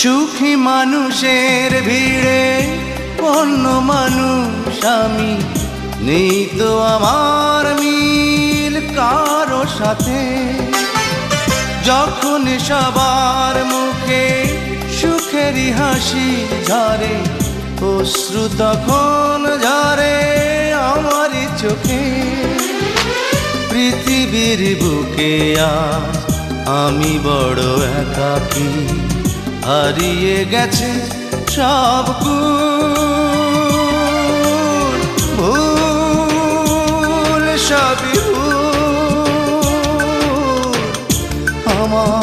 সুখী মানুষের ভিড়ে অন্য মানুষ আমি, নেই তো আমার মিল কারো সাথে। যখন সবার মুখে সুখেরই হাসি ঝরে, অশ্রু তখন ঝরে আমারই চোখে। পৃথিবীর বুকে আজ আমি বড় একাকী, হারিয়ে গেছে সব গুণ, ভুল সবই ভুল আমার।